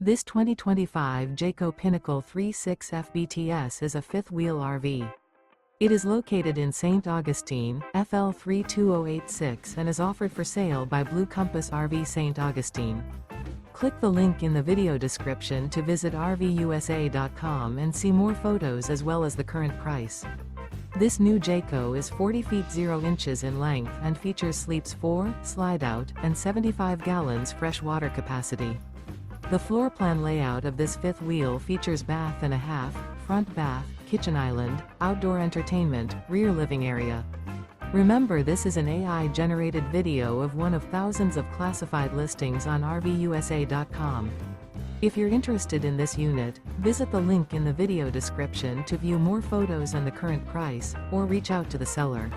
This 2025 Jayco Pinnacle 36 FBTS is a fifth-wheel RV. It is located in St. Augustine, FL 32086 and is offered for sale by Blue Compass RV St. Augustine. Click the link in the video description to visit RVUSA.com and see more photos as well as the current price. This new Jayco is 40 feet 0 inches in length and features sleeps 4, Slideout, and 75 gallons fresh water capacity. The floor plan layout of this fifth wheel features bath and a half, front bath, kitchen island, outdoor entertainment, rear living area. Remember, this is an AI-generated video of one of thousands of classified listings on RVUSA.com. If you're interested in this unit, visit the link in the video description to view more photos and the current price, or reach out to the seller.